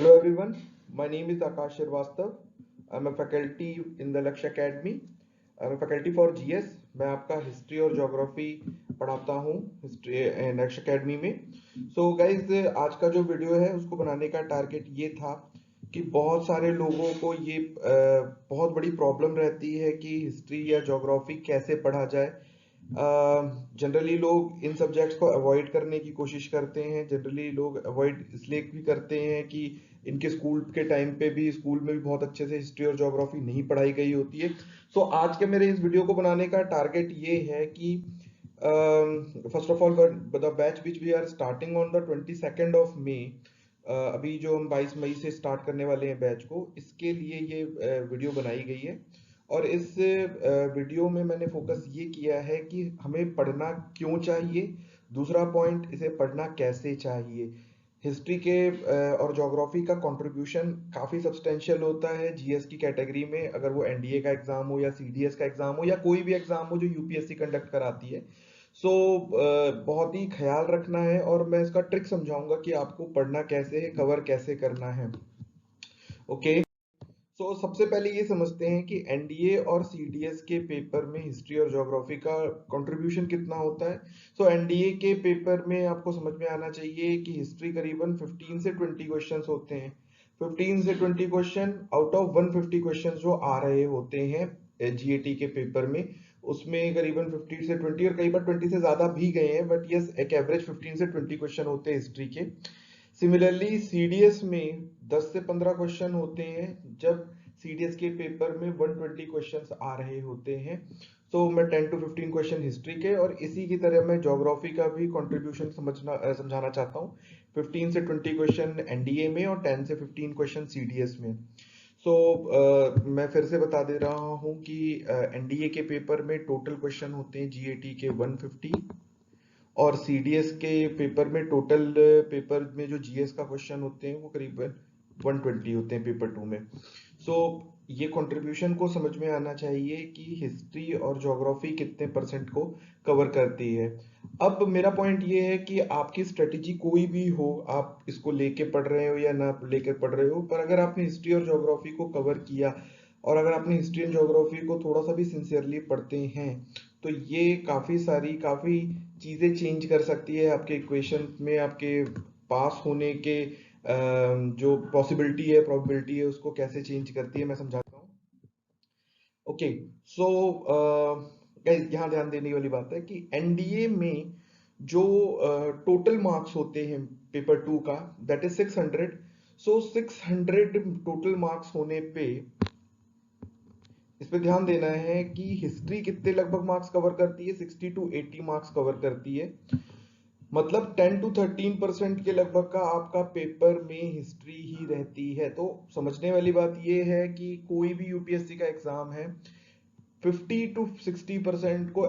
Hello everyone, my name is Akash Shrivastava. I'm a faculty in the Lakshya Academy. I'm a faculty for GS. मैं आपका history और geography पढ़ाता हूँ history लक्ष्य academy में। So guys आज का जो वीडियो है उसको बनाने का टारगेट ये था कि बहुत सारे लोगों को ये बहुत बड़ी प्रॉब्लम रहती है कि हिस्ट्री या ज्योग्राफी कैसे पढ़ा जाए। जनरली लोग इन सब्जेक्ट्स को अवॉइड करने की कोशिश करते हैं। जनरली लोग अवॉइड इसलिए भी करते हैं कि इनके स्कूल के टाइम पे भी स्कूल में भी बहुत अच्छे से हिस्ट्री और ज्योग्राफी नहीं पढ़ाई गई होती है। सो आज के मेरे इस वीडियो को बनाने का टारगेट ये है कि first of all the batch which we are starting on the 22nd of May, अभी जो हम 22 मई से स्टार्ट करने वाले हैं बैच को, इसके लिए ये वीडियो बनाई गई है। और इस वीडियो में मैंने फोकस ये किया है कि हमें पढ़ना क्यों चाहिए, दूसरा पॉइंट इसे पढ़ना कैसे चाहिए। हिस्ट्री के और ज्योग्राफी का कंट्रीब्यूशन काफ़ी सब्सटेंशियल होता है जीएस की कैटेगरी में, अगर वो एनडीए का एग्जाम हो या सीडीएस का एग्जाम हो या कोई भी एग्जाम हो जो यूपीएससी कंडक्ट कराती है। सो बहुत ही ख्याल रखना है और मैं इसका ट्रिक समझाऊंगा कि आपको पढ़ना कैसे है, कवर कैसे करना है। ओके, सो सबसे पहले ये समझते हैं कि एनडीए और सीडीएस के पेपर में हिस्ट्री और ज्योग्राफी का कंट्रीब्यूशन कितना होता है। सो एनडीए के पेपर में आपको समझ में आना चाहिए कि हिस्ट्री करीबन 15 से 20 क्वेश्चंस होते हैं। 15 से 20 क्वेश्चन आउट ऑफ 150 क्वेश्चंस जो आ रहे होते हैं जीएटी के पेपर में, उसमें करीबन 50 से 20 और कई बार 20 से ज्यादा भी गए हैं, बट यस एक एवरेज 15 से 20 क्वेश्चन होते हैं हिस्ट्री के। सिमिलरली सीडीएस में 10 से 15 क्वेश्चन होते हैं, जब सीडीएस के पेपर में 120 क्वेश्चंस आ रहे होते हैं। तो मैं 10 to 15 क्वेश्चन हिस्ट्री के, और इसी की तरह मैं ज्योग्राफी का भी कंट्रीब्यूशन समझाना चाहता हूँ। 15 से 20 क्वेश्चन एनडीए में और 10 से 15 क्वेश्चन सीडीएस में। मैं फिर से बता दे रहा हूँ कि एनडीए के पेपर में टोटल क्वेश्चन होते हैं जीएटी के 150, और सीडीएस के पेपर में टोटल पेपर में जो जीएस का क्वेश्चन होते हैं वो करीबन 120 होते हैं पेपर 2 में। सो ये कंट्रीब्यूशन को समझ में आना चाहिए कि हिस्ट्री और ज्योग्राफी कितने परसेंट को कवर करती है। अब मेरा पॉइंट ये है कि आपकी स्ट्रेटेजी कोई भी हो, आप इसको लेके पढ़ रहे हो या ना लेकर पढ़ रहे हो, पर अगर आपने हिस्ट्री और ज्योग्राफी को कवर किया और अगर आपने हिस्ट्री एंड ज्योग्राफी को थोड़ा सा भी सिंसियरली पढ़ते हैं, तो ये काफी चीजें चेंज कर सकती है आपके इक्वेशन में। आपके पास होने के जो पॉसिबिलिटी है, प्रोबेबिलिटी है, उसको कैसे चेंज करती है मैं समझाता हूँ। ओके, सो गाइस यहाँ ध्यान देने वाली बात है कि एनडीए में जो टोटल मार्क्स होते हैं पेपर 2 का, that is 600। So 600 total marks होने पे इस पे ध्यान देना है कि हिस्ट्री कितने लगभग मार्क्स कवर करती है, 60 to 80 मार्क्स कवर करती है। मतलब 10 to 13% के लगभग का आपका पेपर में हिस्ट्री ही रहती है। तो समझने वाली बात ये है कि कोई भी यूपीएससी का एग्जाम है, 50 to 60% को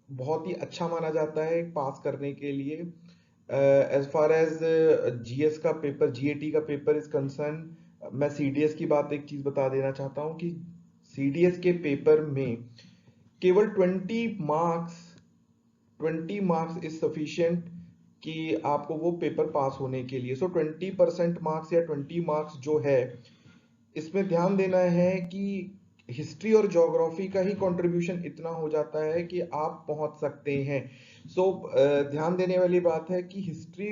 बहुत ही अच्छा माना जाता है पास करने के लिए। एज फार एज जीएस का पेपर, जीएटी का पेपर इज कंसर्न, मैं सीडीएस की बात एक चीज बता देना चाहता हूँ कि सीडीएस के पेपर में केवल 20 मार्क्स इज सफिशिएंट कि आपको वो पेपर पास होने के लिए। सो 20% मार्क्स या 20 मार्क्स जो है, इसमें ध्यान देना है कि हिस्ट्री और ज्योग्राफी का ही कंट्रीब्यूशन इतना हो जाता है कि आप पहुंच सकते हैं। ध्यान देने वाली बात है कि हिस्ट्री,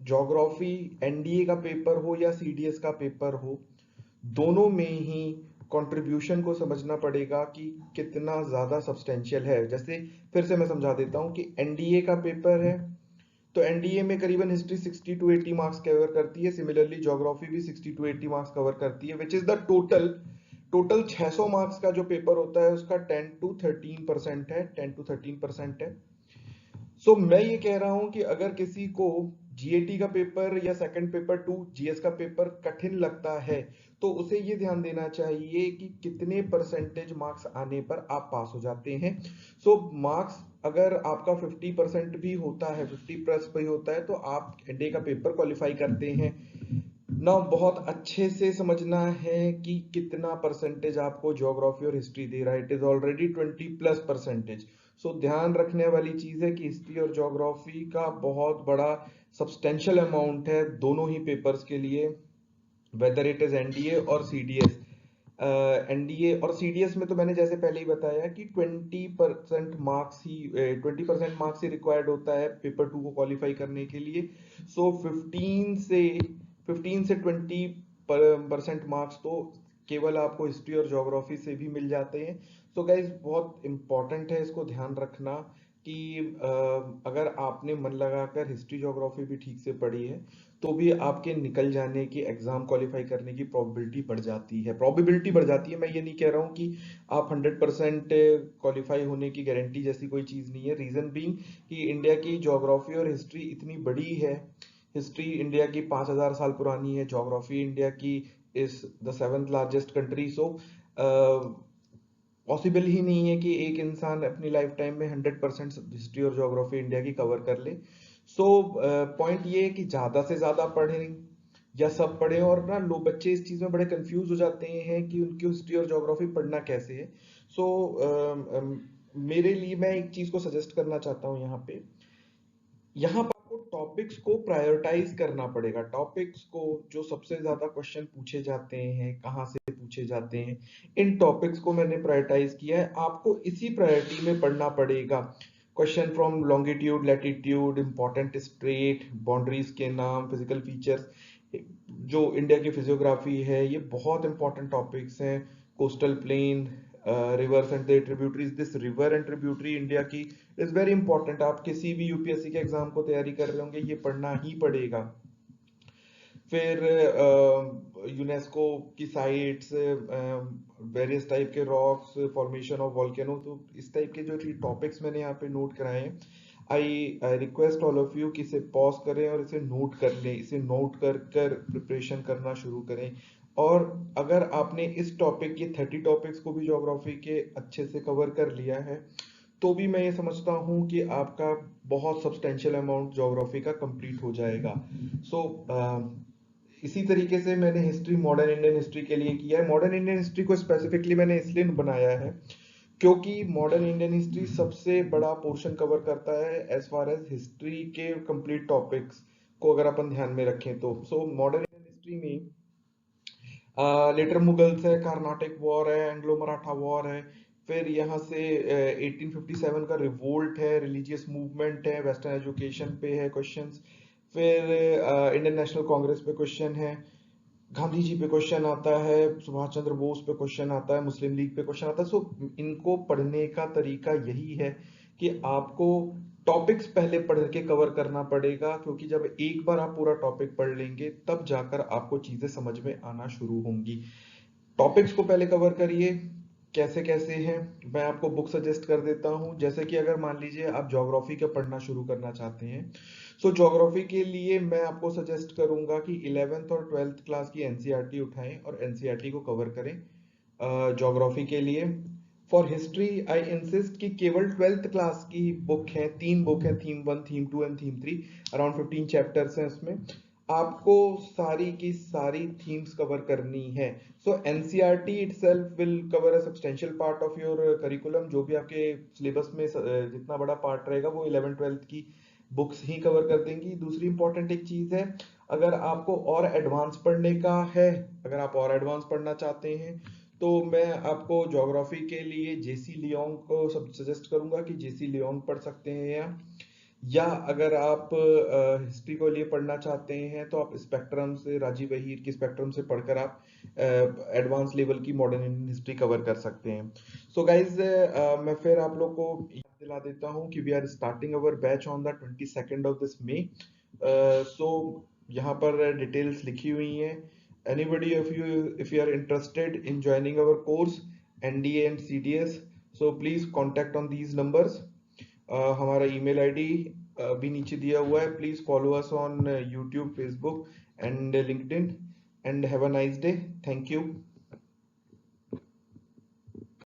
ज्योग्राफी, एनडीए का पेपर हो या सीडीएस का पेपर हो, दोनों में ही कंट्रीब्यूशन को समझना पड़ेगा कि कितना ज्यादा सब्सटेंशियल है। जैसे फिर से मैं समझा देता हूं कि एनडीए का पेपर है, तो एनडीए में करीबन हिस्ट्री 60 to 80 मार्क्स कवर करती है। सिमिलरली ज्योग्राफी भी 60 to 80 मार्क्स कवर करती है, which is the total 600 marks का जो पेपर होता है उसका 10 to 13% है, 10 to 13% है। मैं ये कह रहा हूं कि अगर किसी को जीएटी का पेपर या सेकंड पेपर 2 जीएस का पेपर कठिन लगता है, तो उसे ये ध्यान देना चाहिए कि कितने परसेंटेज मार्क्स आने पर आप पास हो जाते हैं। मार्क्स अगर आपका 50% भी होता है, 50 प्लस भी होता है, तो आप एनडीए का पेपर क्वालिफाई करते हैं ना। बहुत अच्छे से समझना है कि कितना परसेंटेज आपको ज्योग्राफी और हिस्ट्री दे रहा है। It is already 20+%। ध्यान रखने वाली चीज है कि हिस्ट्री और ज्योग्राफी का बहुत बड़ा सब्सटेंशियल अमाउंट है दोनों ही पेपर्स के लिए। वेदर इट इज एनडीए और सीडीएस। एनडीए और सीडीएस में तो मैंने जैसे पहले ही बताया कि 20% मार्क्स ही रिक्वायर्ड होता है पेपर 2 को क्वालिफाई करने के लिए। सो 15 से 20% मार्क्स तो केवल आपको हिस्ट्री और ज्योग्राफी से भी मिल जाते हैं। सो गाइज बहुत इंपॉर्टेंट है इसको ध्यान रखना कि अगर आपने मन लगाकर हिस्ट्री ज्योग्राफी भी ठीक से पढ़ी है तो भी आपके निकल जाने की, एग्जाम क्वालिफाई करने की प्रोबेबिलिटी बढ़ जाती है। प्रोबेबिलिटी बढ़ जाती है, मैं ये नहीं कह रहा हूँ कि आप 100% क्वालिफाई होने की गारंटी जैसी कोई चीज़ नहीं है। रीज़न बीइंग कि इंडिया की ज्योग्राफी और हिस्ट्री इतनी बड़ी है। हिस्ट्री इंडिया की 5000 साल पुरानी है, ज्योग्राफी इंडिया की is the 7th largest country. So possible ही नहीं है कि एक इंसान अपनी लाइफ टाइम में 100% हिस्ट्री और ज्योग्राफी इंडिया की कवर कर ले। सो पॉइंट ये है कि ज्यादा से ज्यादा पढ़ें या सब पढ़ें। और ना लोग बच्चे इस चीज में बड़े कंफ्यूज हो जाते हैं कि उनकी हिस्ट्री और ज्योग्राफी पढ़ना कैसे है। सो मेरे लिए मैं एक चीज को सजेस्ट करना चाहता हूँ यहाँ पर आपको टॉपिक्स को प्रायोरिटाइज करना पड़ेगा। टॉपिक्स को जो सबसे ज्यादा क्वेश्चन पूछे जाते हैं, कहाँ से पूछे जाते हैं, इन टॉपिक्स को मैंने प्रायोरिटाइज किया है। आपको इसी प्रायोरिटी में पढ़ना पड़ेगा। Question from longitude, latitude, important strait, boundaries के नाम, फिजिकल फीचर्स, जो इंडिया की फिजियोग्राफी है, ये बहुत इंपॉर्टेंट टॉपिक्स हैं। Coastal plain, rivers and their tributaries, this river and tributary India की इज वेरी इंपॉर्टेंट। आप किसी भी यूपीएससी के एग्जाम को तैयारी कर रहे होंगे, ये पढ़ना ही पड़ेगा। फिर यूनेस्को की साइट्स, वेरियस टाइप के रॉक्स, फॉर्मेशन ऑफ वॉल्केनो, तो इस टाइप के जो टॉपिक्स मैंने यहाँ पे नोट कराए हैं, I request all of you कि इसे पॉज करें और इसे नोट कर लें। इसे नोट कर कर प्रिपरेशन करना शुरू करें। और अगर आपने इस टॉपिक के 30 टॉपिक्स को भी ज्योग्राफी के अच्छे से कवर कर लिया है तो भी मैं ये समझता हूँ कि आपका बहुत सब्सटेंशियल अमाउंट ज्योग्राफी का कंप्लीट हो जाएगा। सो इसी तरीके से मैंने हिस्ट्री मॉडर्न इंडियन हिस्ट्री के लिए किया है। मॉडर्न इंडियन हिस्ट्री को स्पेसिफिकली मैंने इसलिए बनाया है क्योंकि मॉडर्न इंडियन हिस्ट्री सबसे बड़ा पोर्शन कवर करता है एज फार एज हिस्ट्री के कंप्लीट टॉपिक्स को अगर अपन ध्यान में रखें तो। सो मॉडर्न इंडियन हिस्ट्री में लेटर मुगल्स है, कार्नाटिक वॉर है, एंग्लो मराठा वॉर है, फिर यहाँ से 1857 का रिवोल्ट है, रिलीजियस मूवमेंट है, वेस्टर्न एजुकेशन पे है क्वेश्चंस, फिर इंडियन नेशनल कांग्रेस पे क्वेश्चन है, गांधी जी पे क्वेश्चन आता है, सुभाष चंद्र बोस पे क्वेश्चन आता है, मुस्लिम लीग पे क्वेश्चन आता है। सो इनको पढ़ने का तरीका यही है कि आपको टॉपिक्स पहले पढ़ के कवर करना पड़ेगा, क्योंकि जब एक बार आप पूरा टॉपिक पढ़ लेंगे तब जाकर आपको चीजें समझ में आना शुरू होंगी। टॉपिक्स को पहले कवर करिए। कैसे कैसे हैं, मैं आपको बुक सजेस्ट कर देता हूं। जैसे कि अगर मान लीजिए आप ज्योग्राफी का पढ़ना शुरू करना चाहते हैं, सो ज्योग्राफी के लिए मैं आपको सजेस्ट करूंगा कि 11th और 12th क्लास की एनसीईआरटी उठाएं और एनसीईआरटी को कवर करें ज्योग्राफी के लिए। फॉर हिस्ट्री आई इंसिस्ट कि केवल 12th क्लास की बुक है, 3 बुक है, theme 1, theme 2 and theme 3, around 15 chapters हैं उसमें। आपको सारी की सारी थीम्स कवर करनी है। So NCERT itself will cover a substantial part of your curriculum. जो भी आपके सिलेबस में जितना बड़ा पार्ट रहेगा वो 11th-12th की बुक्स ही कवर कर देंगी। दूसरी इंपॉर्टेंट एक चीज है, अगर आपको और एडवांस पढ़ने का है, अगर आप और एडवांस पढ़ना चाहते हैं तो मैं आपको ज्योग्राफी के लिए जेसी लियोंग को सब सजेस्ट करूंगा कि जेसी लियोंग पढ़ सकते हैं। या अगर आप हिस्ट्री को लिए पढ़ना चाहते हैं तो आप स्पेक्ट्रम से, राजीव अहीर की स्पेक्ट्रम से पढ़कर आप एडवांस लेवल की मॉडर्न इंडियन हिस्ट्री कवर कर सकते हैं। सो गाइज मैं फिर आप लोग को याद दिला देता हूं कि we are starting our batch on the 22nd of this May. So यहाँ पर डिटेल्स लिखी हुई हैं। Anybody of you, if you are interested in joining our course NDA and CDS, so please contact on these numbers. हमारा email ID भी नीचे दिया हुआ है। Please follow us on YouTube, Facebook and LinkedIn, and have a nice day. Thank you.